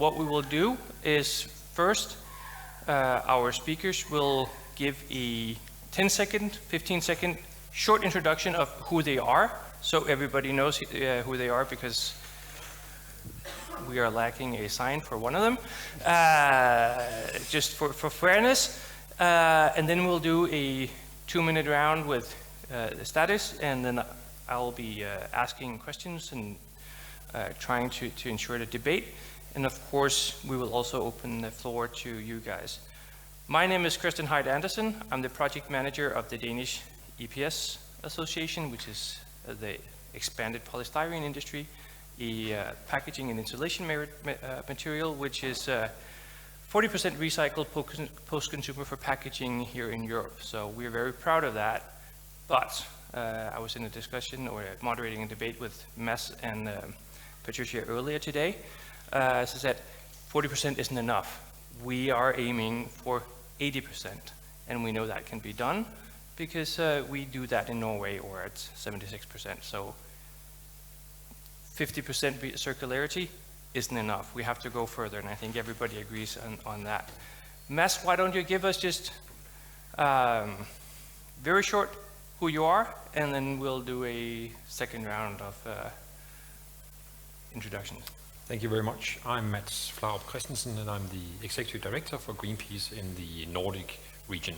what we will do is first, our speakers will give a 10-second, 15-second short introduction of who they are, so everybody knows who they are, because we are lacking a sign for one of them, just for fairness. And then we'll do a 2-minute round with the status, and then I'll be asking questions and trying to ensure the debate. And of course, we will also open the floor to you guys. My name is Christian Hyde Andersen. I'm the project manager of the Danish EPS Association, which is the expanded polystyrene industry, a packaging and insulation material, which is 40% recycled post-consumer for packaging here in Europe. So we're very proud of that. But I was in a discussion or moderating a debate with Mads and Patricia earlier today. So that 40% isn't enough. We are aiming for 80%, and we know that can be done because we do that in Norway, or at 76%. So 50% circularity isn't enough. We have to go further, and I think everybody agrees on that. Mads, why don't you give us just very short who you are, and then we'll do a second round of introductions. Thank you very much. I'm Mads Flarup Christensen, and I'm the Executive Director for Greenpeace in the Nordic region.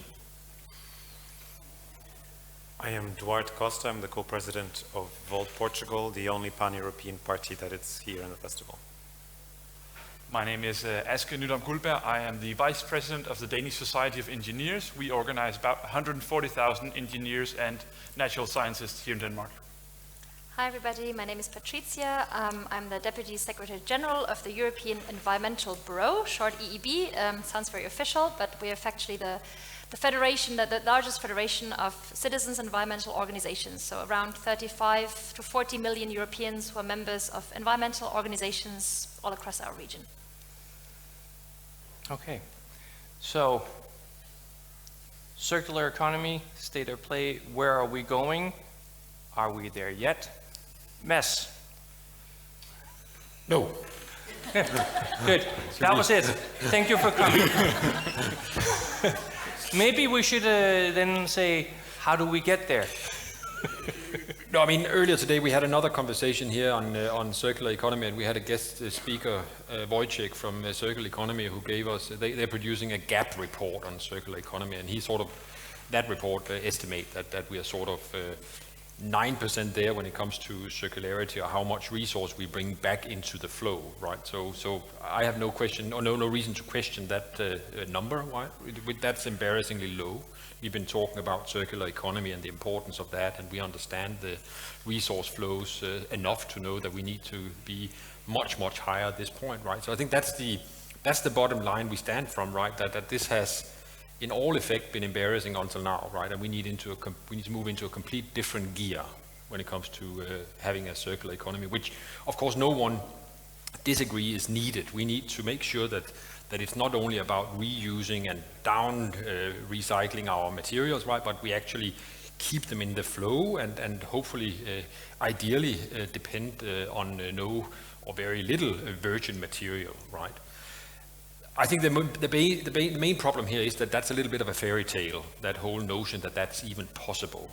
I am Duarte Costa. I'm the co-president of Volt Portugal, the only pan-European party that is here in the festival. My name is Aske Nydam Guldberg. I am the Vice President of the Danish Society of Engineers. We organize about 140,000 engineers and natural scientists here in Denmark. Hi everybody, my name is Patricia. I'm the Deputy Secretary General of the European Environmental Bureau, short EEB. Sounds very official, but we are actually the federation, the largest federation of citizens' environmental organizations. So around 35 to 40 million Europeans who are members of environmental organizations all across our region. Okay, so circular economy, state of play, where are we going? Are we there yet? Mads? No. Good, that was it. Thank you for coming. Maybe we should then say, how do we get there? No, I mean, earlier today we had another conversation here on circular economy, and we had a guest speaker, Wojciech from Circular Economy, who gave us, they're producing a gap report on circular economy, and he sort of, that report estimate that we are sort of 9% there when it comes to circularity, or how much resource we bring back into the flow, right? So I have no question, or no reason to question that number, right? That's embarrassingly low. We've been talking about circular economy and the importance of that, and we understand the resource flows enough to know that we need to be much higher at this point, right? So I think that's the bottom line we stand from, right? That this has, in all effect, been embarrassing until now, right? And we need to move into a complete different gear when it comes to having a circular economy, which, of course, no one disagree is needed. We need to make sure that it's not only about reusing and down recycling our materials, right? But we actually keep them in the flow and hopefully, ideally, depend on no or very little virgin material, right? I think the main problem here is that that's a little bit of a fairy tale, that whole notion that that's even possible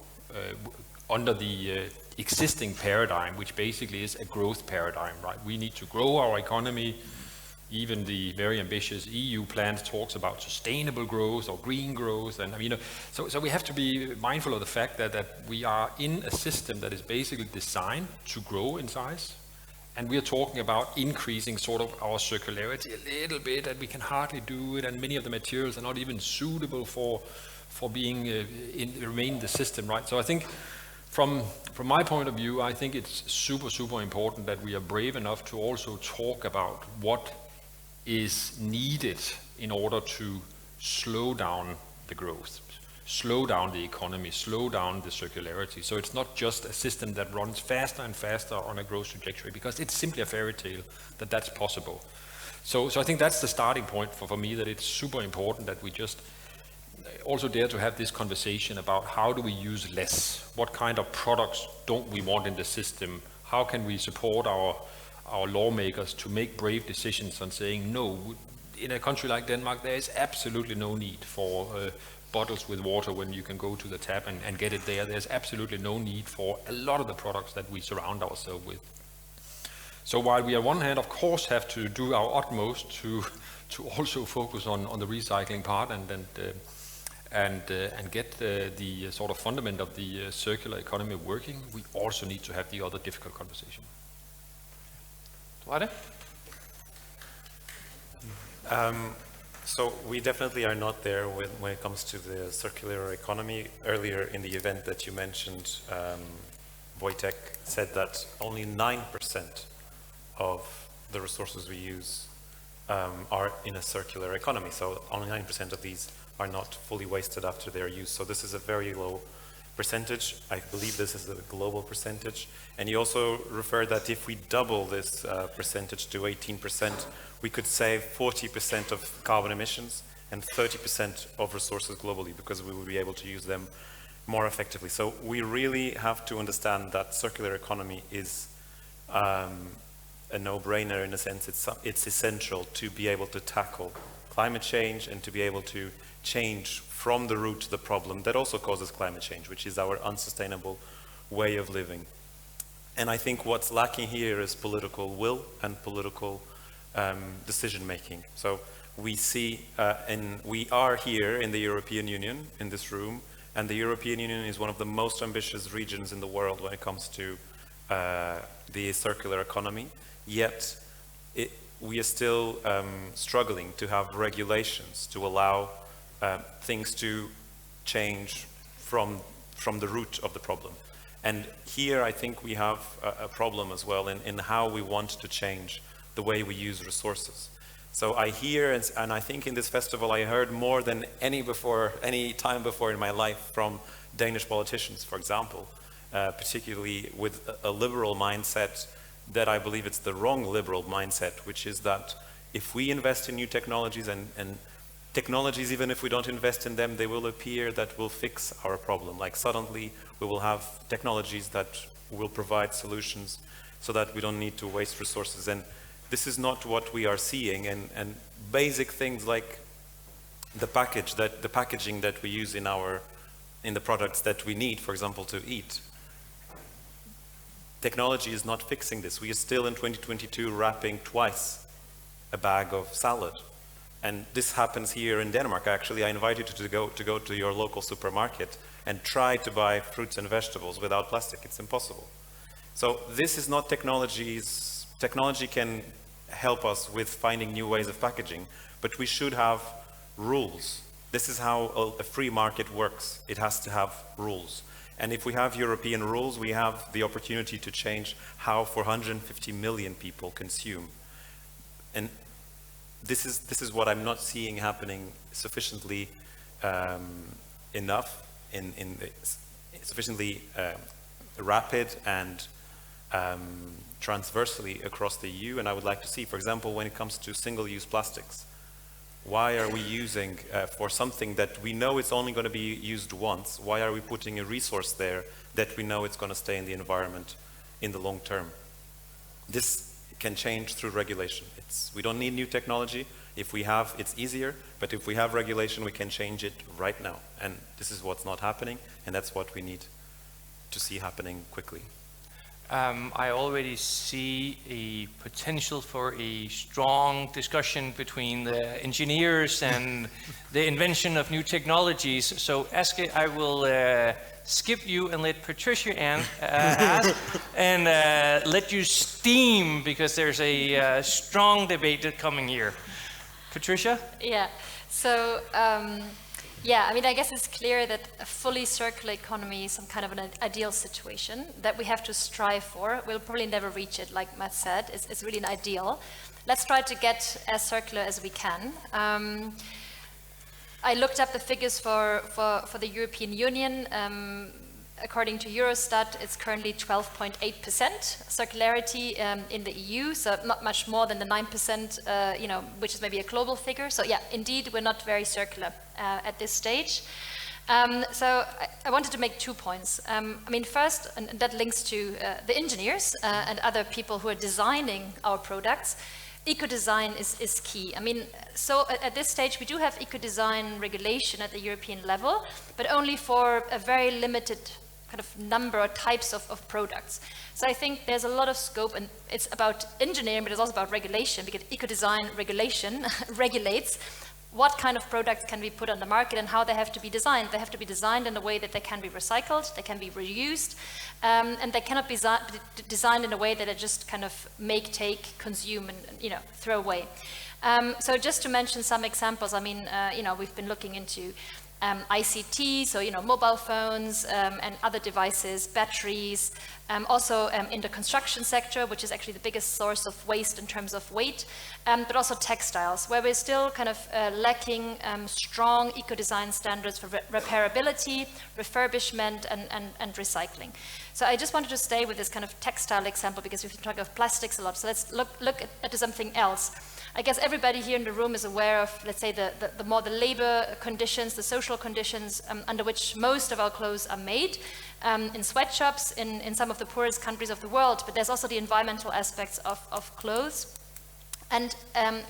under the existing paradigm, which basically is a growth paradigm, right? We need to grow our economy. Even the very ambitious EU plan talks about sustainable growth or green growth, and I mean, so we have to be mindful of the fact that we are in a system that is basically designed to grow in size. And we are talking about increasing sort of our circularity a little bit, and we can hardly do it, and many of the materials are not even suitable for being remain in the system, right? So I think from my point of view, I think it's super important that we are brave enough to also talk about what is needed in order to slow down the growth, slow down the economy, slow down the circularity. So it's not just a system that runs faster and faster on a growth trajectory, because it's simply a fairy tale that that's possible. So I think that's the starting point for me, that it's super important that we just also dare to have this conversation about how do we use less? What kind of products don't we want in the system? How can we support our our lawmakers to make brave decisions on saying, no, in a country like Denmark, there is absolutely no need for bottles with water when you can go to the tap and get it there. There's absolutely no need for a lot of the products that we surround ourselves with. So while we on one hand, of course, have to do our utmost to also focus on the recycling part and get the sort of fundament of the circular economy working, we also need to have the other difficult conversation. Duarte? So we definitely are not there when it comes to the circular economy. Earlier in the event that you mentioned, Wojtek said that only 9% of the resources we use are in a circular economy. So only 9% of these are not fully wasted after their use. So this is a very low percentage. I believe this is a global percentage. And he also referred that if we double this percentage to 18%, we could save 40% of carbon emissions and 30% of resources globally, because we will be able to use them more effectively. So we really have to understand that circular economy is a no-brainer in a sense. It's essential to be able to tackle climate change and to be able to change from the root the problem that also causes climate change, which is our unsustainable way of living. And I think what's lacking here is political will and political decision-making. So we see, and we are here in the European Union, in this room, and the European Union is one of the most ambitious regions in the world when it comes to the circular economy, yet we are still struggling to have regulations to allow things to change from the root of the problem. And here I think we have a problem as well in how we want to change the way we use resources. So I hear, and I think in this festival I heard more than any time before in my life from Danish politicians, for example, particularly with a liberal mindset that I believe it's the wrong liberal mindset, which is that if we invest in new technologies and technologies, even if we don't invest in them, they will appear that will fix our problem. Like suddenly we will have technologies that will provide solutions so that we don't need to waste resources. And this is not what we are seeing. And basic things like the packaging that we use in the products that we need, for example, to eat. Technology is not fixing this. We are still in 2022 wrapping twice a bag of salad. And this happens here in Denmark. Actually, I invite you to go to your local supermarket and try to buy fruits and vegetables without plastic. It's impossible. So this is not technologies. Technology can help us with finding new ways of packaging, but we should have rules. This is how a free market works. It has to have rules. And if we have European rules, we have the opportunity to change how 450 million people consume. And this is what I'm not seeing happening sufficiently enough, sufficiently rapid and transversely across the EU. And I would like to see, for example, when it comes to single-use plastics, why are we using, for something that we know it's only going to be used once, why are we putting a resource there that we know it's going to stay in the environment in the long term? This can change through regulation. We don't need new technology. If we have, it's easier, but if we have regulation, we can change it right now. And this is what's not happening, and that's what we need to see happening quickly. I already see a potential for a strong discussion between the engineers and the invention of new technologies. So Aske, I will skip you and let Patricia ask and let you steam, because there's a strong debate coming here. Patricia? Yeah, so yeah, I mean, I guess it's clear that a fully circular economy is some kind of an ideal situation that we have to strive for. We'll probably never reach it, like Matt said. It's really an ideal. Let's try to get as circular as we can. I looked up the figures for the European Union. According to Eurostat, it's currently 12.8% circularity in the EU, so not much more than the 9%, which is maybe a global figure. So yeah, indeed, we're not very circular at this stage. So I wanted to make 2 points. I mean, first, and that links to the engineers and other people who are designing our products. Eco-design is key. I mean, so at this stage, we do have eco-design regulation at the European level, but only for a very limited kind of number or types of products. So I think there's a lot of scope, and it's about engineering, but it's also about regulation, because eco-design regulation regulates what kind of products can be put on the market and how they have to be designed. They have to be designed in a way that they can be recycled, they can be reused, and they cannot be designed in a way that they just kind of make, take, consume, and throw away. So just to mention some examples, I mean, we've been looking into ICT, so mobile phones and other devices, batteries, also in the construction sector, which is actually the biggest source of waste in terms of weight, but also textiles, where we're still kind of lacking strong eco-design standards for repairability, refurbishment, and recycling. So I just wanted to stay with this kind of textile example because we've been talking of plastics a lot. So let's look at something else. I guess everybody here in the room is aware of, let's say, the labor conditions, the social conditions under which most of our clothes are made, in sweatshops, in some of the poorest countries of the world, but there's also the environmental aspects of clothes. And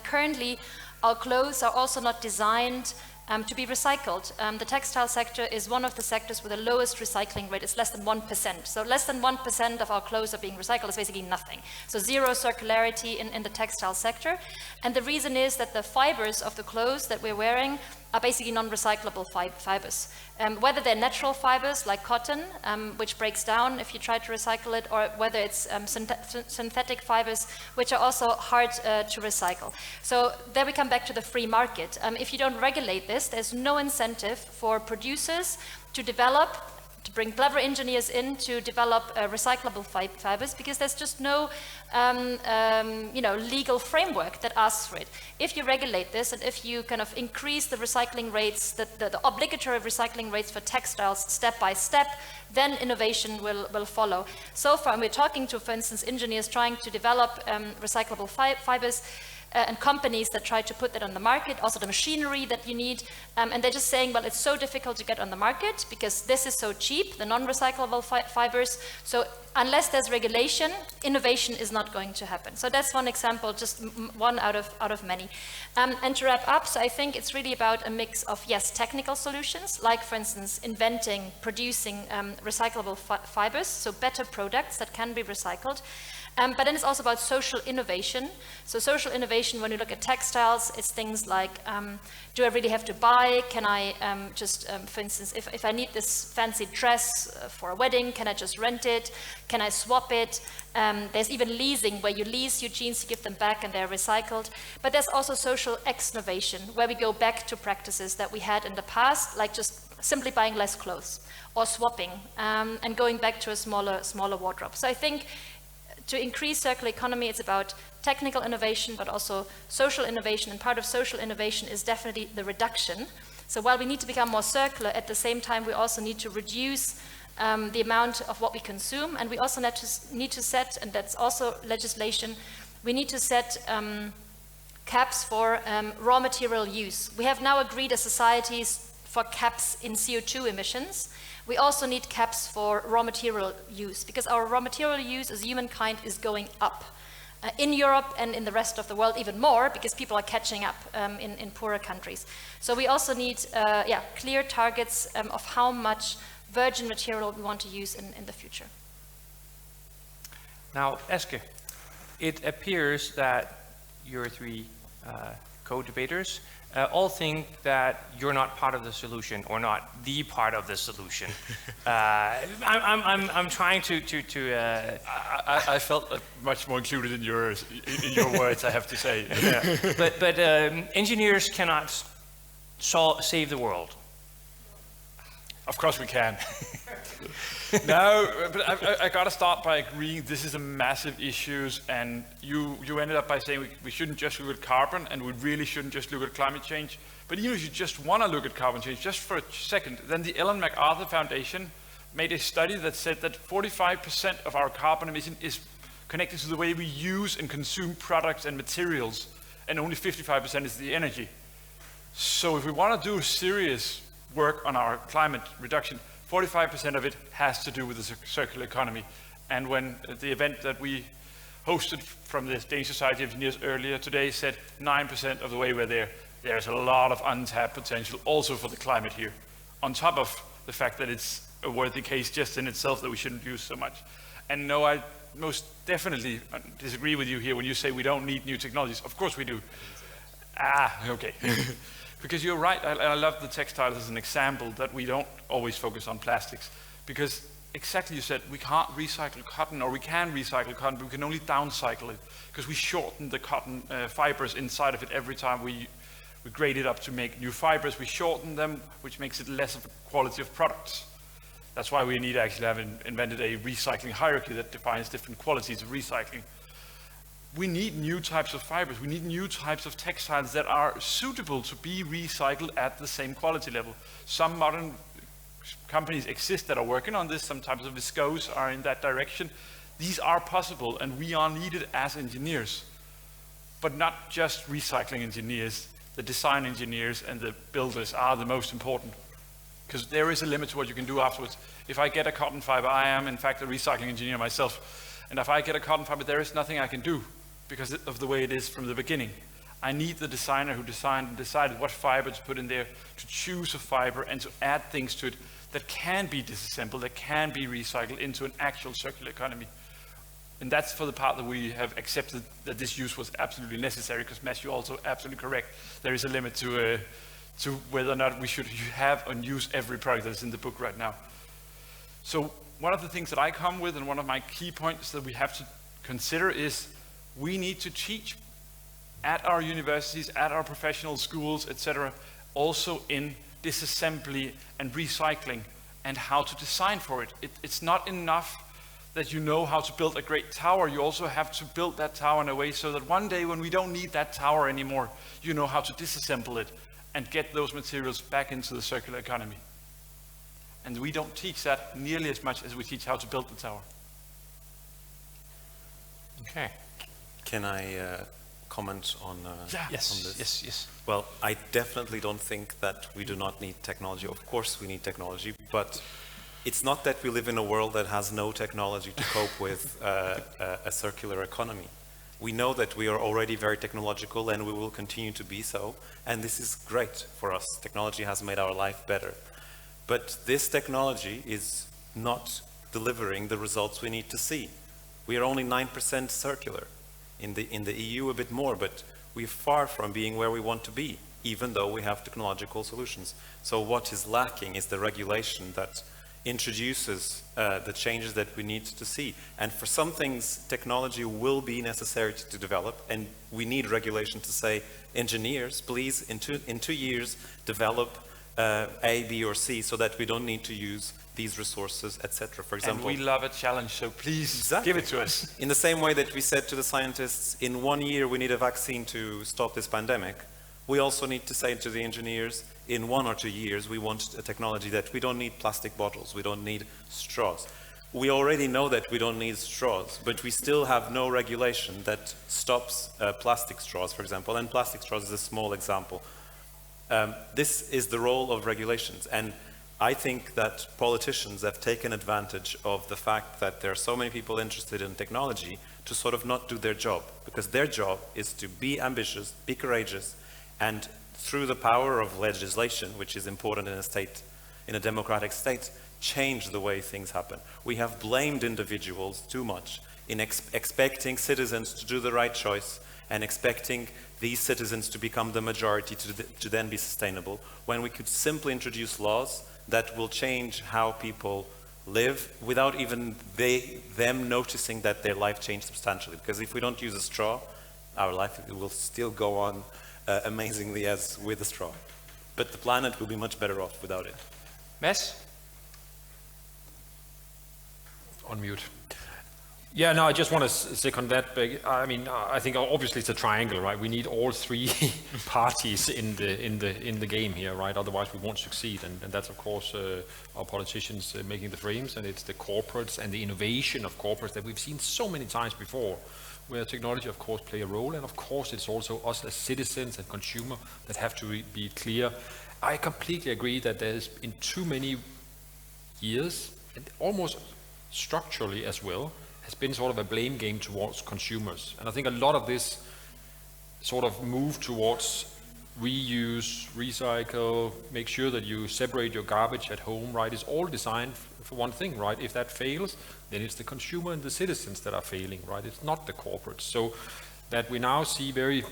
currently, our clothes are also not designed to be recycled. The textile sector is one of the sectors with the lowest recycling rate. It's less than 1%. So less than 1% of our clothes are being recycled. It's basically nothing. So zero circularity in the textile sector. And the reason is that the fibers of the clothes that we're wearing are basically non-recyclable fibers. Whether they're natural fibers like cotton, which breaks down if you try to recycle it, or whether it's synthetic fibers, which are also hard to recycle. So there we come back to the free market. If you don't regulate this, there's no incentive for producers to bring clever engineers in to develop recyclable fibers, because there's just no legal framework that asks for it. If you regulate this, and if you kind of increase the recycling rates, the obligatory recycling rates for textiles step by step, then innovation will follow. So far, we're talking to, for instance, engineers trying to develop recyclable fibers, and companies that try to put that on the market, also the machinery that you need, and they're just saying, well, it's so difficult to get on the market because this is so cheap, the non-recyclable fibers, so unless there's regulation, innovation is not going to happen. So that's one example, just one out of many. And to wrap up, so I think it's really about a mix of, yes, technical solutions, like, for instance, inventing, producing recyclable fibers, so better products that can be recycled. But then it's also about social innovation. So social innovation, when you look at textiles, it's things like, do I really have to buy? Can I for instance, if I need this fancy dress for a wedding, can I just rent it? Can I swap it? There's even leasing, where you lease your jeans, you give them back, and they're recycled. But there's also social exnovation, where we go back to practices that we had in the past, like just simply buying less clothes, or swapping, and going back to a smaller wardrobe. So I think to increase circular economy, it's about technical innovation, but also social innovation. And part of social innovation is definitely the reduction. So while we need to become more circular, at the same time, we also need to reduce the amount of what we consume. And we also need to set, and that's also legislation, we need to set caps for raw material use. We have now agreed as societies for caps in CO2 emissions. We also need caps for raw material use, because our raw material use as humankind is going up. In Europe and in the rest of the world even more, because people are catching up in poorer countries. So we also need clear targets of how much virgin material we want to use in the future. Now, Eske, it appears that your three co-debaters all think that you're not part of the solution, or not the part of the solution. I'm trying to. I felt much more included in your words, I have to say. Yeah. But engineers cannot save the world. Of course we can. No, but I got to start by agreeing this is a massive issue, and you ended up by saying we shouldn't just look at carbon, and we really shouldn't just look at climate change. But even if you just want to look at carbon change, just for a second, then the Ellen MacArthur Foundation made a study that said that 45% of our carbon emission is connected to the way we use and consume products and materials, and only 55% is the energy. So if we want to do serious work on our climate reduction, 45% of it has to do with the circular economy. And when the event that we hosted from the Danish Society of Engineers earlier today said 9% of the way we're there, there's a lot of untapped potential also for the climate here, on top of the fact that it's a worthy case just in itself that we shouldn't use so much. And no, I most definitely disagree with you here when you say we don't need new technologies. Of course we do. Okay. Because you're right, I love the textiles as an example that we don't always focus on plastics. Because exactly you said, we can't recycle cotton, or we can recycle cotton, but we can only downcycle it. Because we shorten the cotton fibers inside of it every time we grade it up to make new fibers. We shorten them, which makes it less of a quality of products. That's why we need to actually have invented a recycling hierarchy that defines different qualities of recycling. We need new types of fibers. We need new types of textiles that are suitable to be recycled at the same quality level. Some modern companies exist that are working on this. Some types of viscose are in that direction. These are possible, and we are needed as engineers. But not just recycling engineers. The design engineers and the builders are the most important. Because there is a limit to what you can do afterwards. If I get a cotton fiber, I am in fact a recycling engineer myself. And if I get a cotton fiber, there is nothing I can do because of the way it is from the beginning. I need the designer who designed and decided what fiber to put in there, to choose a fiber and to add things to it that can be disassembled, that can be recycled into an actual circular economy. And that's for the part that we have accepted that this use was absolutely necessary, because Mads, you're also absolutely correct. There is a limit to whether or not we should have and use every product that's in the book right now. So one of the things that I come with, and one of my key points that we have to consider, is we need to teach at our universities, at our professional schools, etc., also in disassembly and recycling and how to design for it. It's not enough that you know how to build a great tower. You also have to build that tower in a way so that one day when we don't need that tower anymore, you know how to disassemble it and get those materials back into the circular economy. And we don't teach that nearly as much as we teach how to build the tower. Okay. Can I comment on, Yes, on this? yes. Well, I definitely don't think that we do not need technology. Of course we need technology, but it's not that we live in a world that has no technology to cope with a circular economy. We know that we are already very technological and we will continue to be so, and this is great for us. Technology has made our life better. But this technology is not delivering the results we need to see. We are only 9% circular. In the EU a bit more, but we're far from being where we want to be, even though we have technological solutions. So what is lacking is the regulation that introduces the changes that we need to see. And for some things, technology will be necessary to develop, and we need regulation to say, engineers, please, in two years, develop A, B, or C, so that we don't need to use these resources, etc. For example, and we love a challenge, so please exactly. Give it to us. In the same way that we said to the scientists, in 1 year we need a vaccine to stop this pandemic, we also need to say to the engineers, in 1 or 2 years we want a technology that we don't need plastic bottles, we don't need straws. We already know that we don't need straws, but we still have no regulation that stops plastic straws, for example, and plastic straws is a small example. This is the role of regulations, and I think that politicians have taken advantage of the fact that there are so many people interested in technology to sort of not do their job, because their job is to be ambitious, be courageous, and through the power of legislation, which is important in a state, in a democratic state, change the way things happen. We have blamed individuals too much in expecting citizens to do the right choice and expecting these citizens to become the majority to then be sustainable, when we could simply introduce laws that will change how people live without even them noticing that their life changed substantially. Because if we don't use a straw, our life will still go on amazingly as with a straw. But the planet will be much better off without it. Mads? On mute. Yeah, no, I just want to second that. I mean, I think obviously it's a triangle, right? We need all three parties in the game here, right? Otherwise, we won't succeed. And that's of course our politicians making the frames, and it's the corporates and the innovation of corporates that we've seen so many times before, where technology, of course, play a role, and of course, it's also us as citizens and consumer that have to be clear. I completely agree that there's in too many years, and almost structurally as well, has been sort of a blame game towards consumers. And I think a lot of this sort of move towards reuse, recycle, make sure that you separate your garbage at home, right, is all designed for one thing, right? If that fails, then it's the consumer and the citizens that are failing, right? It's not the corporates. So that we now see very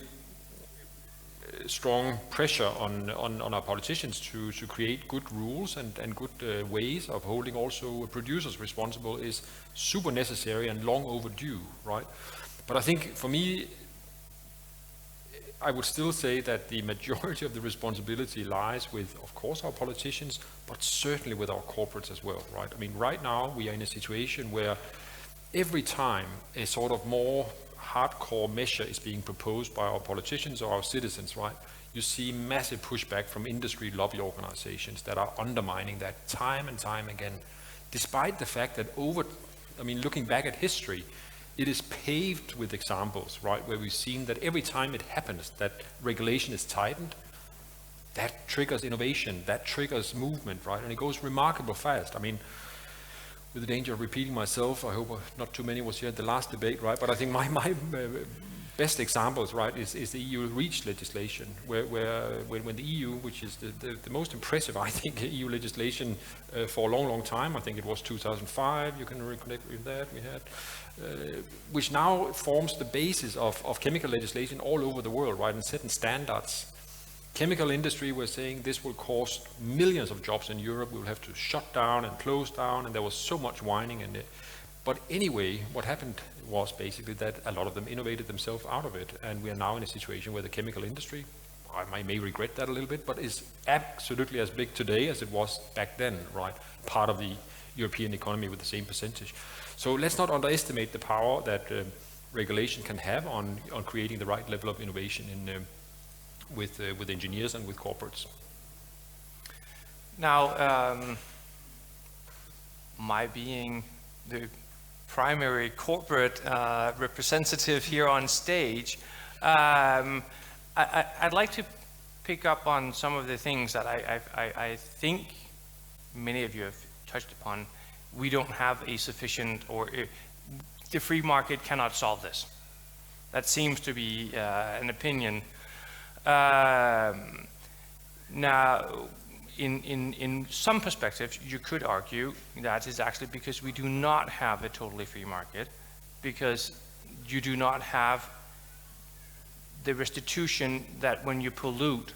strong pressure on our politicians to create good rules and good ways of holding also producers responsible is super necessary and long overdue, right? But I think for me, I would still say that the majority of the responsibility lies with, of course, our politicians, but certainly with our corporates as well, right? I mean, right now we are in a situation where every time a sort of more hardcore measure is being proposed by our politicians or our citizens, right, you see massive pushback from industry lobby organizations that are undermining that time and time again, despite the fact that looking back at history, it is paved with examples, right, where we've seen that every time it happens that regulation is tightened, that triggers innovation, that triggers movement, right, and it goes remarkably fast. I mean, with the danger of repeating myself, I hope not too many was here at the last debate, right, but I think my best examples, right, is the EU REACH legislation, where when the EU, which is the most impressive, I think, EU legislation for a long time, I think it was 2005, you can reconnect with that, we had, which now forms the basis of chemical legislation all over the world, right, and setting standards. Chemical industry was saying this will cost millions of jobs in Europe, we'll have to shut down and close down, and there was so much whining in it. But anyway, what happened was basically that a lot of them innovated themselves out of it, and we are now in a situation where the chemical industry, I may regret that a little bit, but is absolutely as big today as it was back then, right? Part of the European economy with the same percentage. So let's not underestimate the power that regulation can have on creating the right level of innovation with engineers and with corporates. Now, my being the primary corporate representative here on stage, I'd like to pick up on some of the things that I think many of you have touched upon. We don't have a sufficient, the free market cannot solve this. That seems to be an opinion. Now, in some perspectives, you could argue that is actually because we do not have a totally free market, because you do not have the restitution that when you pollute,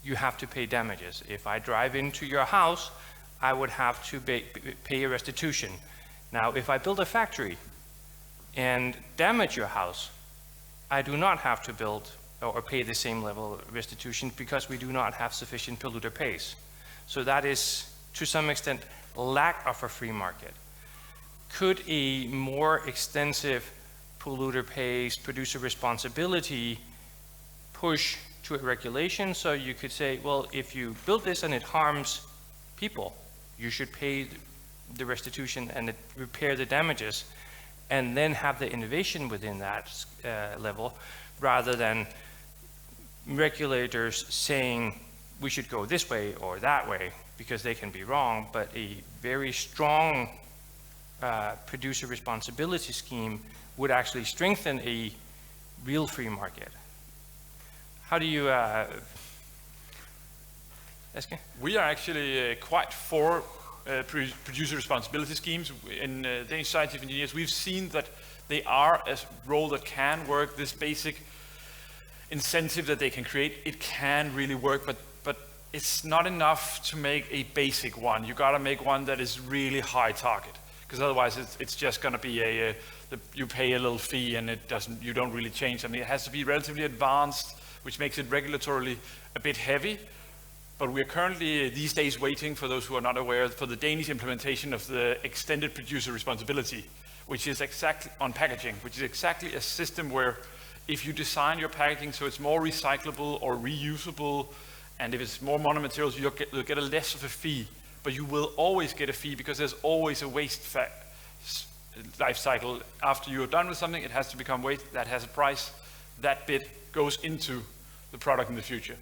you have to pay damages. If I drive into your house, I would have to pay a restitution. Now, if I build a factory and damage your house, I do not have to build or pay the same level of restitution because we do not have sufficient polluter pays. So that is, to some extent, lack of a free market. Could a more extensive polluter pays, producer responsibility push to a regulation? So you could say, well, if you build this and it harms people, you should pay the restitution and repair the damages, and then have the innovation within that level, rather than regulators saying we should go this way or that way, because they can be wrong, but a very strong producer responsibility scheme would actually strengthen a real free market. How do you, Eske? We are actually quite for producer responsibility schemes. In Danish Society of Engineers, we've seen that they are a role that can work. This basic incentive that they can create, it can really work, but it's not enough to make a basic one. You got to make one that is really high target, because otherwise it's just going to be you pay a little fee and you don't really change something. It has to be relatively advanced, which makes it regulatorily a bit heavy. But we're currently these days waiting, for those who are not aware, for the Danish implementation of the extended producer responsibility, which is exactly on packaging, which is exactly a system where if you design your packaging so it's more recyclable or reusable, and if it's more monomaterials, you'll get a less of a fee. But you will always get a fee, because there's always a waste life cycle. After you're done with something, it has to become waste. That has a price. That bit goes into the product in the future.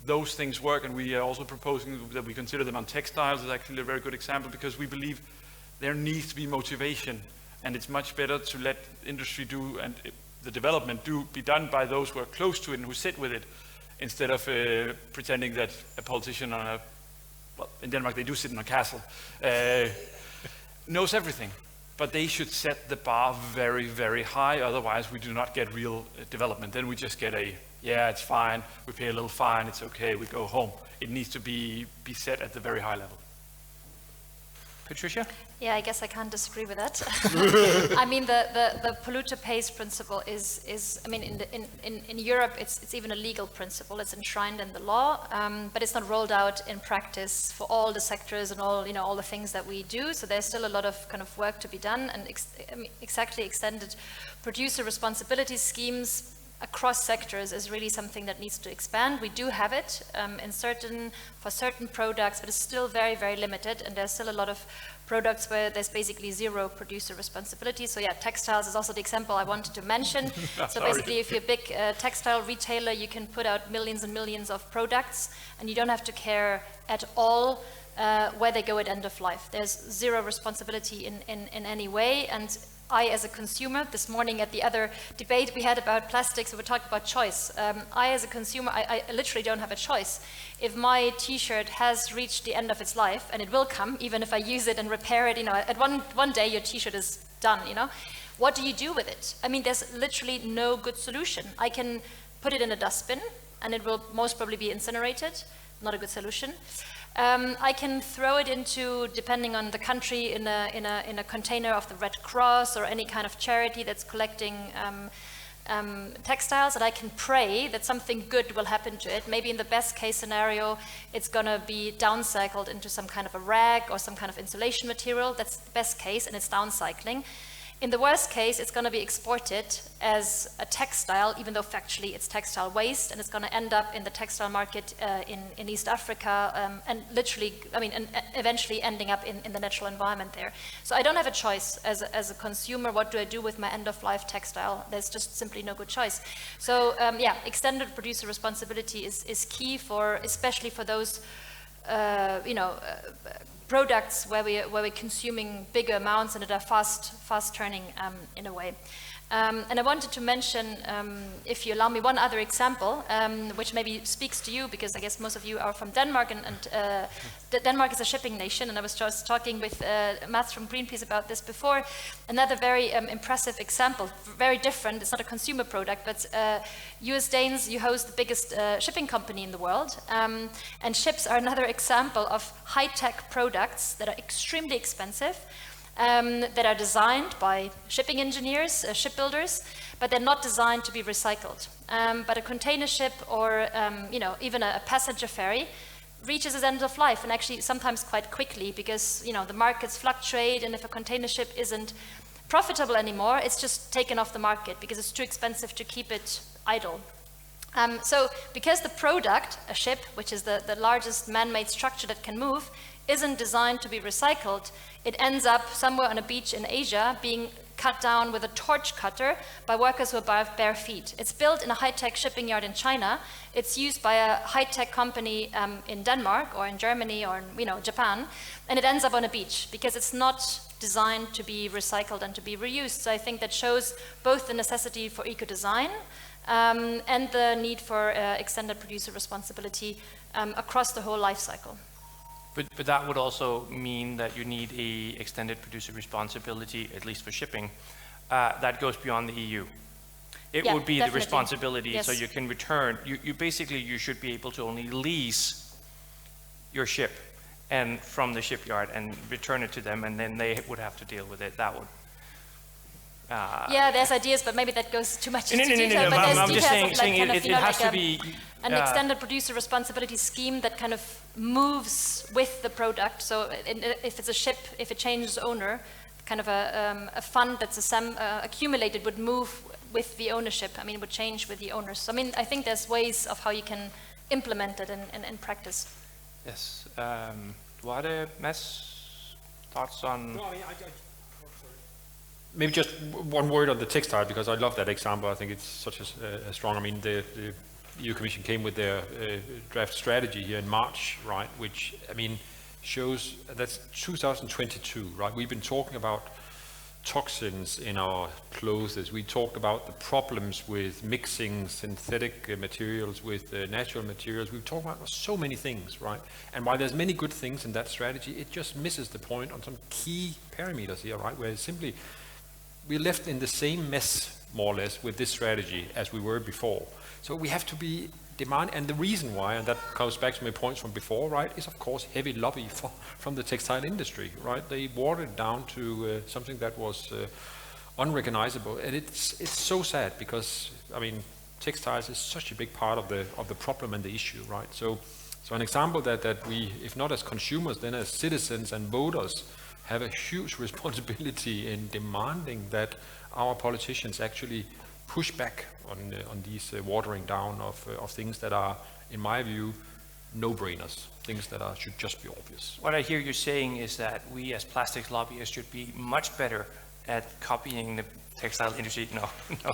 those things work, and we are also proposing that we consider them on textiles is actually a very good example, because we believe there needs to be motivation, and it's much better to let industry do and the development be done by those who are close to it and who sit with it, instead of pretending that a politician well, in Denmark they do sit in a castle, knows everything. But they should set the bar very, very high, otherwise we do not get real development. Then we just get yeah, it's fine, we pay a little fine, it's okay, we go home. It needs to be set at the very high level. Patricia? Yeah, I guess I can't disagree with that. I mean, the polluter pays principle is I mean, in Europe, it's even a legal principle. It's enshrined in the law, but it's not rolled out in practice for all the sectors and all the things that we do. So there's still a lot of kind of work to be done, and exactly extended producer responsibility schemes across sectors is really something that needs to expand. We do have it for certain products, but it's still very, very limited, and there's still a lot of products where there's basically zero producer responsibility. So yeah, textiles is also the example I wanted to mention. So basically, if you're a big textile retailer, you can put out millions and millions of products, and you don't have to care at all where they go at end of life. There's zero responsibility in any way, and I, as a consumer, this morning at the other debate we had about plastics, we were talking about choice. I, as a consumer, I literally don't have a choice. If my T-shirt has reached the end of its life, and it will come, even if I use it and repair it, at one day your T-shirt is done, What do you do with it? I mean, there's literally no good solution. I can put it in a dustbin, and it will most probably be incinerated. Not a good solution. I can throw it into, depending on the country, in a container of the Red Cross or any kind of charity that's collecting textiles, and I can pray that something good will happen to it. Maybe in the best case scenario, it's going to be downcycled into some kind of a rag or some kind of insulation material. That's the best case, and it's downcycling. In the worst case, it's going to be exported as a textile, even though factually it's textile waste, and it's going to end up in the textile market in East Africa, and literally, and eventually ending up in the natural environment there. So I don't have a choice as a consumer. What do I do with my end-of-life textile? There's just simply no good choice. So yeah, extended producer responsibility is key especially for those, products where we're consuming bigger amounts and that are fast turning in a way. And I wanted to mention, if you allow me, one other example, which maybe speaks to you, because I guess most of you are from Denmark, and Denmark is a shipping nation, and I was just talking with Mats from Greenpeace about this before. Another very impressive example, very different, it's not a consumer product, but US Danes, you host the biggest shipping company in the world, and ships are another example of high-tech products that are extremely expensive, that are designed by shipping engineers, shipbuilders, but they're not designed to be recycled. But a container ship or even a passenger ferry reaches its end of life, and actually sometimes quite quickly, because the markets fluctuate, and if a container ship isn't profitable anymore, it's just taken off the market because it's too expensive to keep it idle. So because the product, a ship, which is the largest man-made structure that can move, isn't designed to be recycled, it ends up somewhere on a beach in Asia being cut down with a torch cutter by workers who are bare feet. It's built in a high-tech shipping yard in China. It's used by a high-tech company in Denmark or in Germany or in Japan, and it ends up on a beach because it's not designed to be recycled and to be reused. So I think that shows both the necessity for eco-design and the need for extended producer responsibility across the whole life cycle. But that would also mean that you need a extended producer responsibility, at least for shipping, that goes beyond the EU. It would be definitely the responsibility, yes. So you can return. You should be able to only lease your ship and from the shipyard and return it to them, and then they would have to deal with it. That would. Yeah, there's ideas, but maybe that goes too much into detail. No, but there's I'm just details saying of it has to be an extended producer responsibility scheme that kind of moves with the product. So if it's a ship, if it changes owner, kind of a fund that's accumulated would move with the ownership. I mean, it would change with the owners. So, I mean, I think there's ways of how you can implement it in practice. Yes. Duarte, Mads, thoughts on? No, I mean, maybe just one word on the textile, because I love that example. I think it's such a strong. I mean, the EU Commission came with their draft strategy here in March, right? Which, I mean, shows that's 2022, right? We've been talking about toxins in our clothes. We talked about the problems with mixing synthetic materials with natural materials. We've talked about so many things, right? And while there's many good things in that strategy, it just misses the point on some key parameters here, right? Where simply we're left in the same mess, more or less, with this strategy as we were before. So we have to be demand, and the reason why, and that comes back to my points from before, right, is of course heavy lobby from the textile industry, right? They watered it down to something that was unrecognizable, and it's so sad because, I mean, textiles is such a big part of the problem and the issue, right? So an example that we, if not as consumers, then as citizens and voters, have a huge responsibility in demanding that our politicians actually push back on these watering down of things that are, in my view, no-brainers, things that should just be obvious. What I hear you saying is that we as plastics lobbyists should be much better at copying the textile industry. No.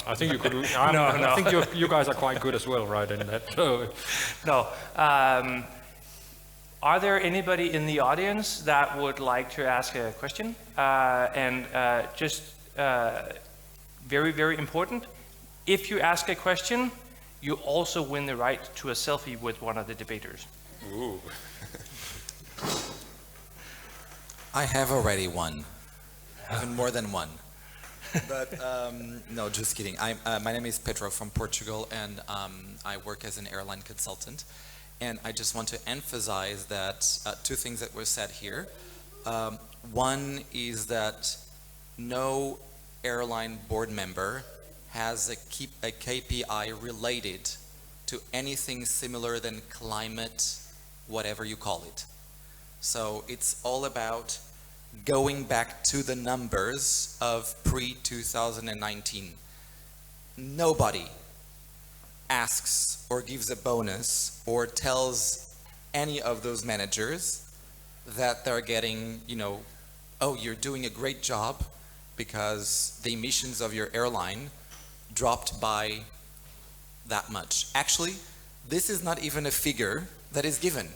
I think you could. I think you guys are quite good as well, right? In that. So. No. Are there anybody in the audience that would like to ask a question? Very, very important. If you ask a question, you also win the right to a selfie with one of the debaters. Ooh. I have already one, even more than one. But no, just kidding. My name is Pedro from Portugal, and I work as an airline consultant. And I just want to emphasize that two things that were said here. One is that no airline board member has a KPI related to anything similar than climate, whatever you call it. So it's all about going back to the numbers of pre-2019. Nobody asks or gives a bonus or tells any of those managers that they're getting, oh, you're doing a great job because the emissions of your airline dropped by that much. Actually, this is not even a figure that is given.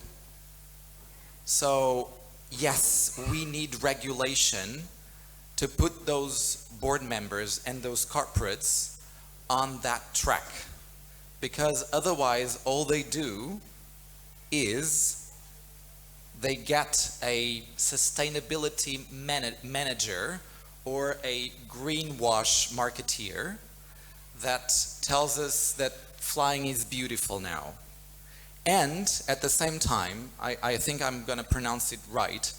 So yes, we need regulation to put those board members and those corporates on that track, because otherwise all they do is they get a sustainability manager or a greenwash marketeer that tells us that flying is beautiful now. And at the same time, I think I'm going to pronounce it right,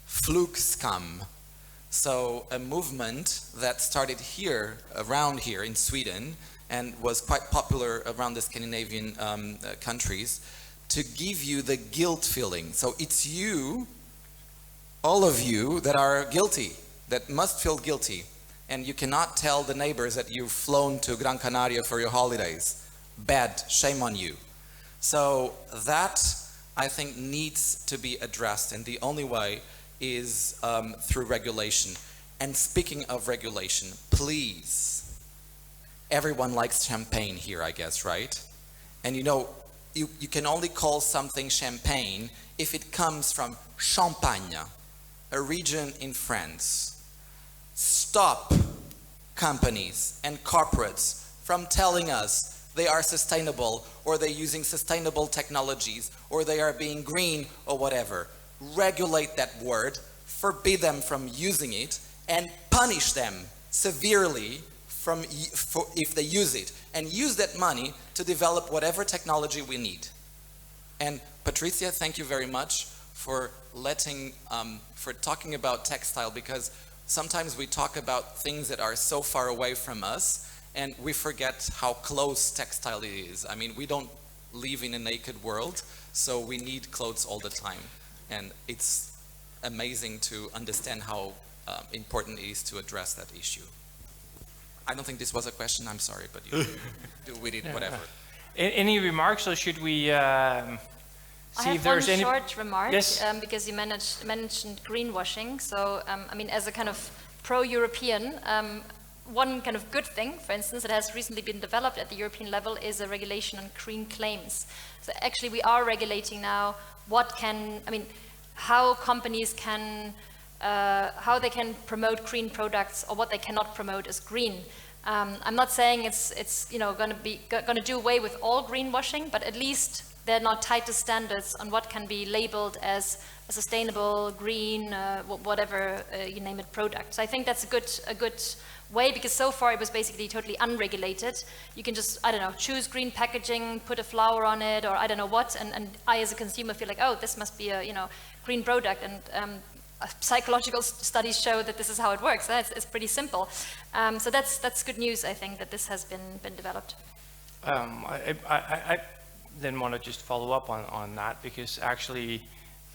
Flugskam. So a movement that started here, around here in Sweden, and was quite popular around the Scandinavian countries, to give you the guilt feeling. So it's you, all of you, that are guilty, that must feel guilty. And you cannot tell the neighbors that you've flown to Gran Canaria for your holidays. Bad, shame on you. So that, I think, needs to be addressed, and the only way is through regulation. And speaking of regulation, please, everyone likes champagne here, I guess, right? And you can only call something champagne if it comes from Champagne, a region in France. Stop companies and corporates from telling us they are sustainable, or they're using sustainable technologies, or they are being green, or whatever. Regulate that word, forbid them from using it, and punish them severely if they use it, and use that money to develop whatever technology we need. And Patricia, thank you very much for talking about textile, because sometimes we talk about things that are so far away from us, and we forget how close textile is. I mean, we don't live in a naked world, so we need clothes all the time. And it's amazing to understand how important it is to address that issue. I don't think this was a question, I'm sorry, but you do with it, whatever. Any remarks, or should we see if there's any... I have one short remark, yes. Because you mentioned greenwashing. So, I mean, as a kind of pro-European, one kind of good thing, for instance, that has recently been developed at the European level is a regulation on green claims. So actually we are regulating now how companies can, how they can promote green products or what they cannot promote as green. I'm not saying it's going to do away with all greenwashing, but at least there are now tighter standards on what can be labeled as a sustainable, green, whatever you name it, product. So I think that's a good way, because so far it was basically totally unregulated. You can just, I don't know, choose green packaging, put a flower on it, or I don't know what, and I as a consumer feel like, oh, this must be a green product, and psychological studies show that this is how it works. It's pretty simple. So that's good news, I think, that this has been developed. I then want to just follow up on that, because actually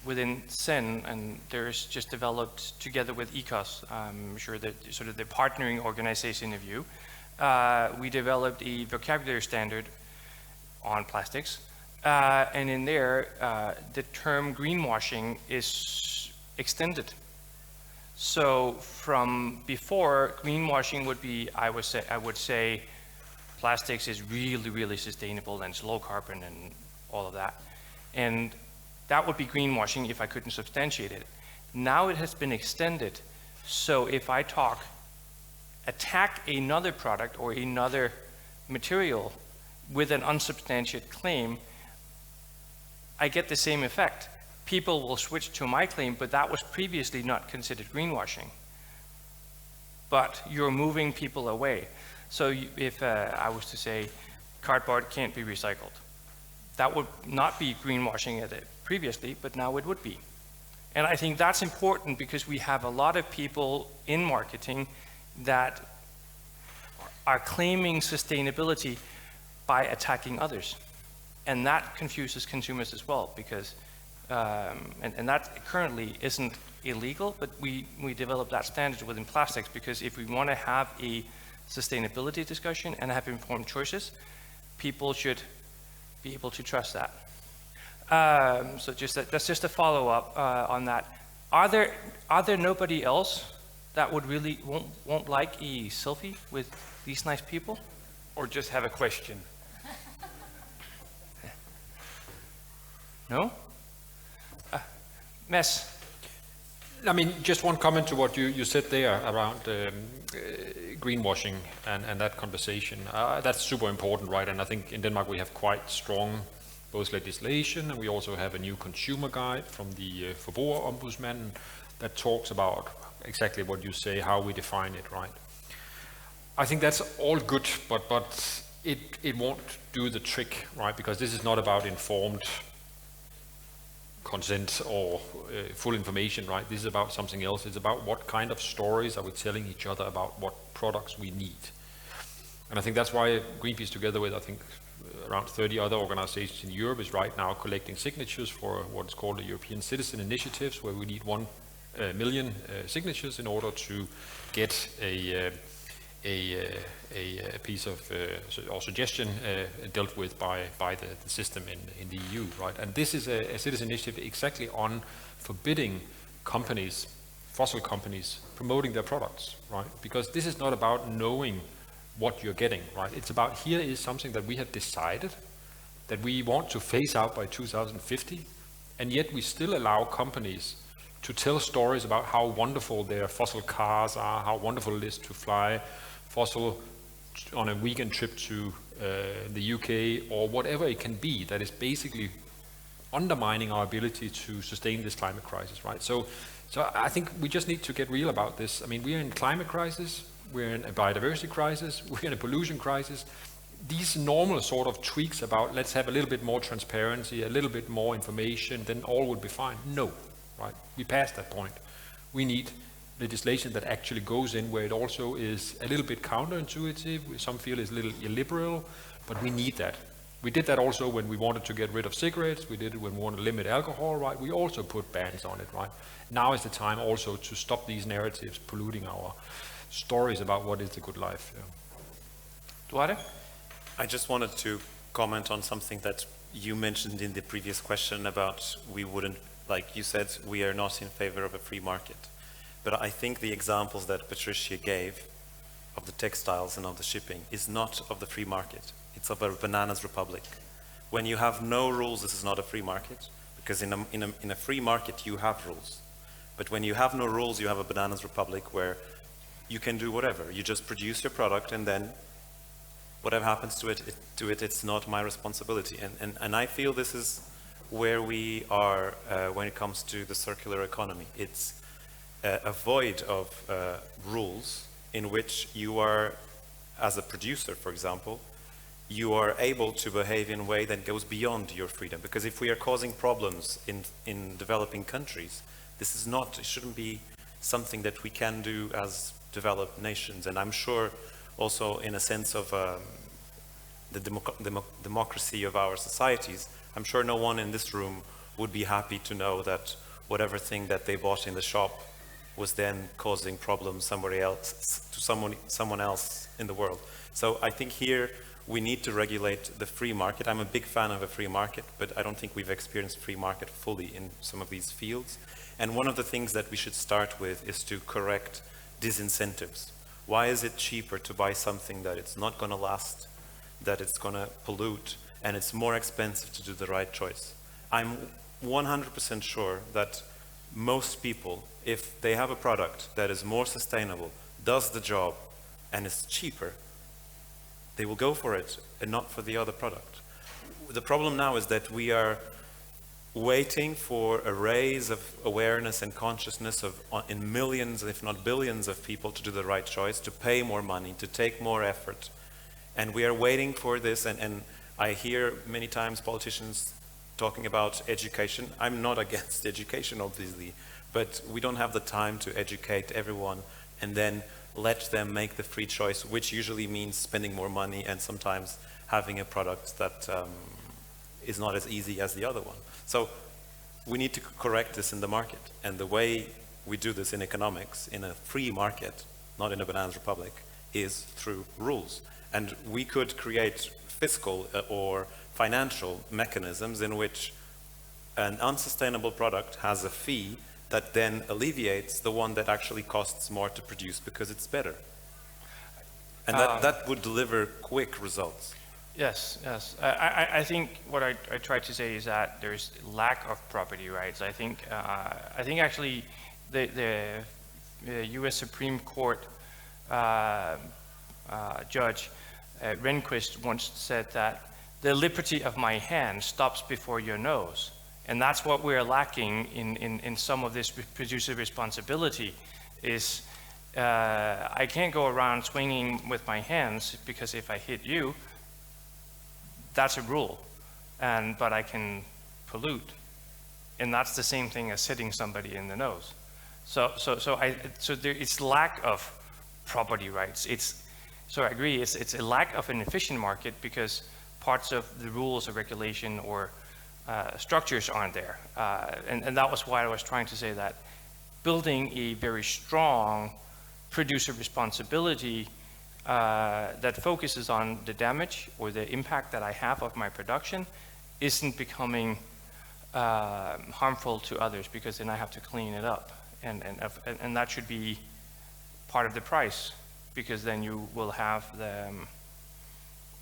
within CEN, and there's just developed together with ECOS, I'm sure that sort of the partnering organization of you, we developed a vocabulary standard on plastics, and in there the term greenwashing is extended. So from before, greenwashing would be, I would say plastics is really, really sustainable and it's low carbon and all of that. And that would be greenwashing if I couldn't substantiate it. Now it has been extended. So if I attack another product or another material with an unsubstantiated claim, I get the same effect. People will switch to my claim, but that was previously not considered greenwashing. But you're moving people away. So if I was to say cardboard can't be recycled, that would not be greenwashing previously, but now it would be. And I think that's important, because we have a lot of people in marketing that are claiming sustainability by attacking others. And that confuses consumers as well, because, and that currently isn't illegal, but we developed that standard within plastics, because if we want to have a sustainability discussion and have informed choices, people should be able to trust that. So that's just a follow-up on that. Are there nobody else that would really won't like a selfie with these nice people? Or just have a question? No? Mess. I mean, just one comment to what you said there around greenwashing and that conversation. That's super important, right? And I think in Denmark we have quite strong both legislation, and we also have a new consumer guide from the Forbrugerombudsmanden that talks about exactly what you say, how we define it, right? I think that's all good, but it won't do the trick, right? Because this is not about informed consent or full information, right? This is about something else. It's about what kind of stories are we telling each other about what products we need. And I think that's why Greenpeace, together with, I think, around 30 other organizations in Europe, is right now collecting signatures for what's called the European Citizen Initiatives, where we need 1 million signatures in order to get a piece of or suggestion dealt with by the system in the EU, right? And this is a citizen initiative exactly on forbidding companies, fossil companies, promoting their products, right? Because this is not about knowing what you're getting, right? It's about, here is something that we have decided that we want to phase out by 2050, and yet we still allow companies to tell stories about how wonderful their fossil cars are, how wonderful it is to fly fossil on a weekend trip to the UK, or whatever it can be, that is basically undermining our ability to sustain this climate crisis, right? So I think we just need to get real about this. I mean, we're in climate crisis, we're in a biodiversity crisis, we're in a pollution crisis. These normal sort of tweaks about let's have a little bit more transparency, a little bit more information, then all would be fine. No, right? We passed that point. We need legislation that actually goes in where it also is a little bit counterintuitive. Some feel is a little illiberal, but we need that. We did that also when we wanted to get rid of cigarettes. We did it when we wanted to limit alcohol, right? We also put bans on it, right? Now is the time also to stop these narratives polluting our stories about what is the good life. Yeah. Duarte? I just wanted to comment on something that you mentioned in the previous question about we wouldn't, like you said, we are not in favor of a free market. But I think the examples that Patricia gave of the textiles and of the shipping is not of the free market. It's of a bananas republic. When you have no rules, this is not a free market, because in a free market you have rules. But when you have no rules, you have a bananas republic where you can do whatever. You just produce your product, and then whatever happens to it, it's not my responsibility. And I feel this is where we are when it comes to the circular economy. It's a void of rules in which you are, as a producer, for example, you are able to behave in a way that goes beyond your freedom. Because if we are causing problems in developing countries, this is not, it shouldn't be something that we can do as developed nations. And I'm sure also in a sense of the democracy of our societies, I'm sure no one in this room would be happy to know that whatever thing that they bought in the shop was then causing problems somewhere else, to someone else in the world. So I think here we need to regulate the free market. I'm a big fan of a free market, but I don't think we've experienced free market fully in some of these fields. And one of the things that we should start with is to correct disincentives. Why is it cheaper to buy something that it's not going to last, that it's going to pollute, and it's more expensive to do the right choice? I'm 100% sure that most people, if they have a product that is more sustainable, does the job, and is cheaper, they will go for it and not for the other product. The problem now is that we are waiting for a raise of awareness and consciousness in millions, if not billions of people to do the right choice, to pay more money, to take more effort. And we are waiting for this, and I hear many times politicians talking about education. I'm not against education, obviously, but we don't have the time to educate everyone and then let them make the free choice, which usually means spending more money and sometimes having a product that is not as easy as the other one. So we need to correct this in the market. And the way we do this in economics, in a free market, not in a bananas republic, is through rules. And we could create fiscal or financial mechanisms in which an unsustainable product has a fee that then alleviates the one that actually costs more to produce because it's better. And that would deliver quick results. Yes, yes. I think what I tried to say is that there's lack of property rights. I think actually the U.S. Supreme Court judge Rehnquist once said that the liberty of my hand stops before your nose. And that's what we're lacking in some of this producer responsibility is I can't go around swinging with my hands because if I hit you, that's a rule, but I can pollute, and that's the same thing as hitting somebody in the nose. So there is lack of property rights. So I agree. It's a lack of an efficient market because parts of the rules of regulation or structures aren't there, and that was why I was trying to say that building a very strong producer responsibility that focuses on the damage or the impact that I have of my production isn't becoming harmful to others, because then I have to clean it up, and that should be part of the price, because then you will have the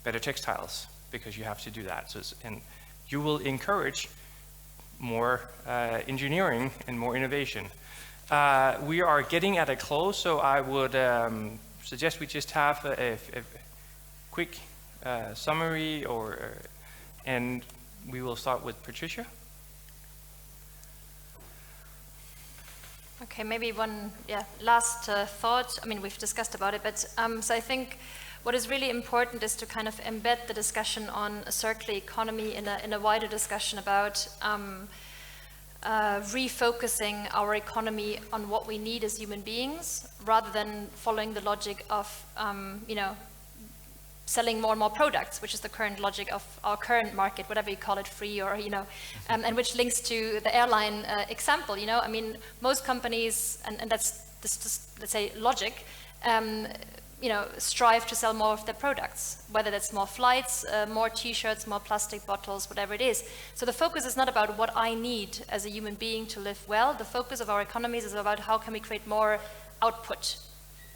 better textiles because you have to do that. And you will encourage more engineering and more innovation. We are getting at a close, so I would suggest we just have a quick summary, and we will start with Patricia. Okay, maybe one last thought. I mean, we've discussed about it, but so I think what is really important is to kind of embed the discussion on a circular economy in a wider discussion about refocusing our economy on what we need as human beings, rather than following the logic of, selling more and more products, which is the current logic of our current market, whatever you call it, free or, and which links to the airline example, I mean, most companies, and that's just, let's say, logic, strive to sell more of their products, whether that's more flights, more t-shirts, more plastic bottles, whatever it is. So the focus is not about what I need as a human being to live well. The focus of our economies is about how can we create more output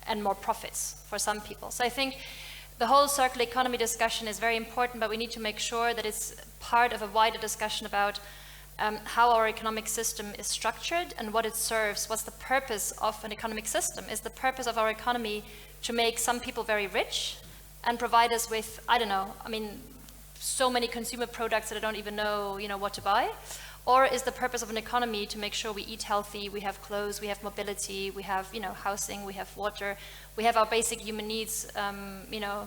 and more profits for some people. So I think the whole circular economy discussion is very important, but we need to make sure that it's part of a wider discussion about how our economic system is structured and what it serves. What's the purpose of an economic system? Is the purpose of our economy to make some people very rich and provide us with, I don't know, I mean, so many consumer products that I don't even know, what to buy? Or is the purpose of an economy to make sure we eat healthy, we have clothes, we have mobility, we have, housing, we have water, we have our basic human needs,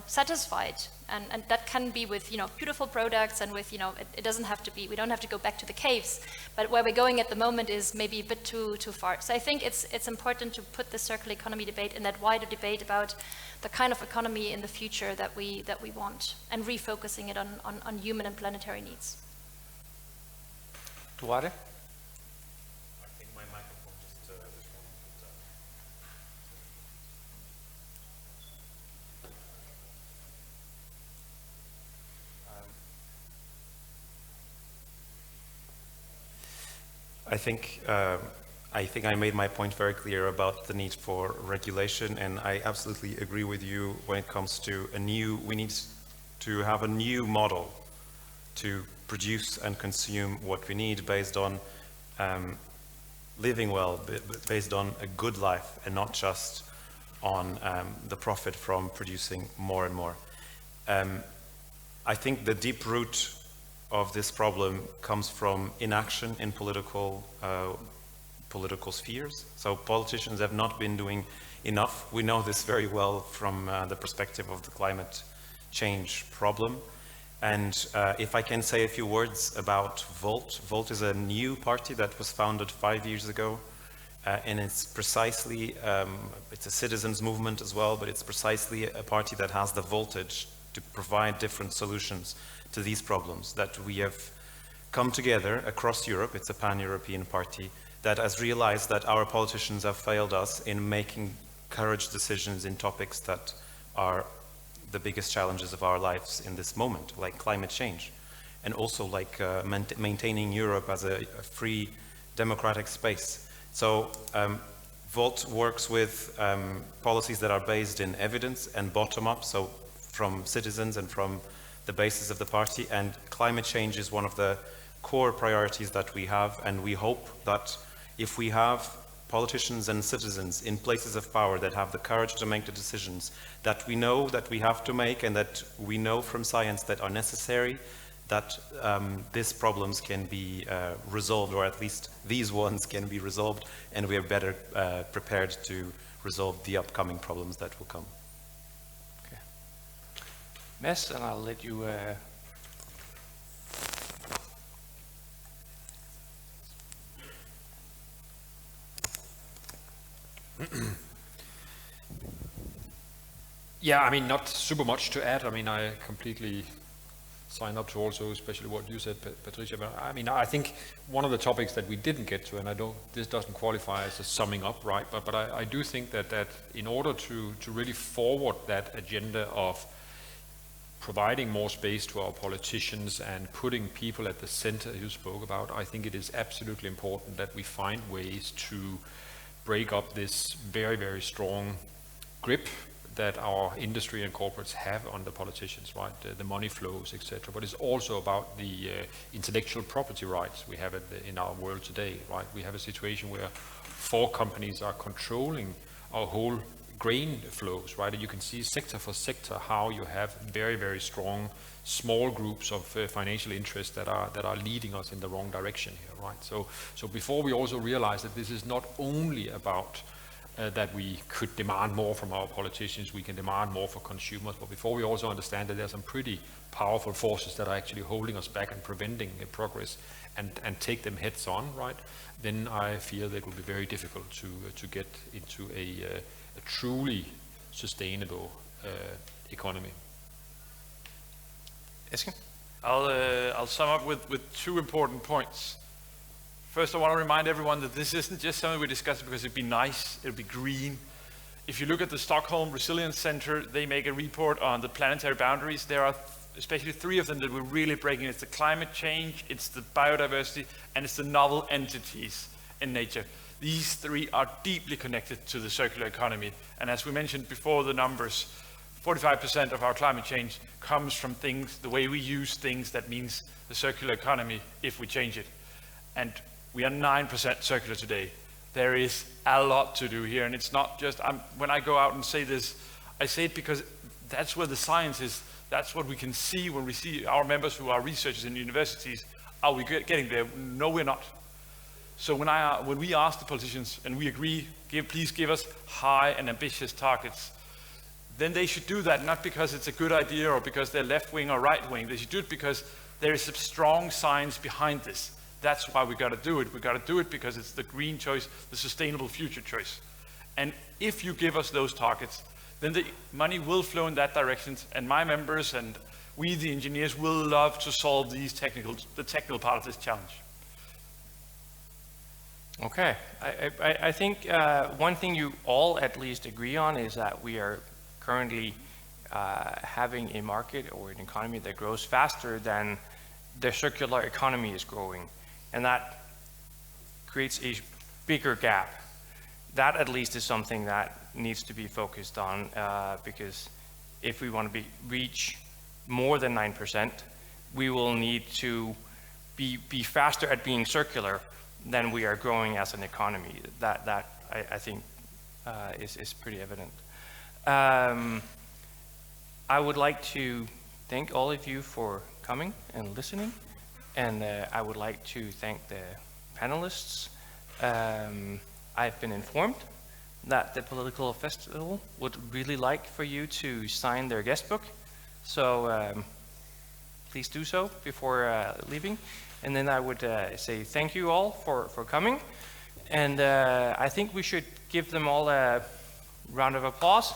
satisfied? And that can be with, beautiful products and with, it doesn't have to be, we don't have to go back to the caves, but where we're going at the moment is maybe a bit too far. So I think it's important to put the circular economy debate in that wider debate about the kind of economy in the future that we want, and refocusing it on human and planetary needs. Duarte? I think my microphone just I think I made my point very clear about the need for regulation, and I absolutely agree with you when it comes to we need to have a new model to produce and consume what we need based on living well, based on a good life, and not just on the profit from producing more and more. I think the deep root of this problem comes from inaction in political spheres. So politicians have not been doing enough. We know this very well from the perspective of the climate change problem. And if I can say a few words about Volt. Volt is a new party that was founded 5 years ago. And it's precisely, it's a citizens movement as well, but it's precisely a party that has the voltage to provide different solutions to these problems, that we have come together across Europe. It's a pan-European party that has realized that our politicians have failed us in making courageous decisions in topics that are the biggest challenges of our lives in this moment, like climate change, and also like maintaining Europe as a free democratic space. So Volt works with policies that are based in evidence and bottom-up, so from citizens and from the basis of the party, and climate change is one of the core priorities that we have, and we hope that if we have politicians and citizens in places of power that have the courage to make the decisions that we know that we have to make, and that we know from science that are necessary, that these problems can be resolved, or at least these ones can be resolved, and we are better prepared to resolve the upcoming problems that will come. Okay. Mads, and I'll let you Yeah, I mean, not super much to add. I mean, I completely sign up to also, especially what you said, Patricia. But I mean, I think one of the topics that we didn't get to, and this doesn't qualify as a summing up, right? But I do think that in order to really forward that agenda of providing more space to our politicians and putting people at the center you spoke about, I think it is absolutely important that we find ways to break up this very, very strong grip that our industry and corporates have on the politicians, right? The money flows, etc. But it's also about the intellectual property rights we have in our world today, right? We have a situation where 4 companies are controlling our whole grain flows, right? And you can see sector for sector how you have very, very strong small groups of financial interests that are leading us in the wrong direction here, right? So before we also realize that this is not only about that we could demand more from our politicians, we can demand more for consumers, but before we also understand that there are some pretty powerful forces that are actually holding us back and preventing progress, and take them heads on, right? Then I fear that it will be very difficult to get into a truly sustainable economy. Eske? I'll sum up with 2 important points. First, I want to remind everyone that this isn't just something we discussed because it'd be nice, it'd be green. If you look at the Stockholm Resilience Center, they make a report on the planetary boundaries. There are especially 3 of them that we're really breaking. It's the climate change, it's the biodiversity, and it's the novel entities in nature. These three are deeply connected to the circular economy. And as we mentioned before, the numbers, 45% of our climate change comes from things, the way we use things, that means the circular economy if we change it. And we are 9% circular today. There is a lot to do here, and it's not just, when I go out and say this, I say it because that's where the science is. That's what we can see when we see our members who are researchers in universities. Are we getting there? No, we're not. So when we ask the politicians and we agree, please give us high and ambitious targets, then they should do that not because it's a good idea or because they're left-wing or right-wing. They should do it because there is some strong science behind this. That's why we got to do it. We got to do it because it's the green choice, the sustainable future choice. And if you give us those targets, then the money will flow in that direction, and my members and we, the engineers, will love to solve the technical part of this challenge. Okay, I think one thing you all at least agree on is that we are currently having a market or an economy that grows faster than the circular economy is growing, and that creates a bigger gap. That at least is something that needs to be focused on, because if we want to reach more than 9%, we will need to be faster at being circular than we are growing as an economy. That I think is pretty evident. I would like to thank all of you for coming and listening, and I would like to thank the panelists. I've been informed that the Political Festival would really like for you to sign their guest book, so please do so before leaving. And then I would say thank you all for coming, and I think we should give them all a round of applause.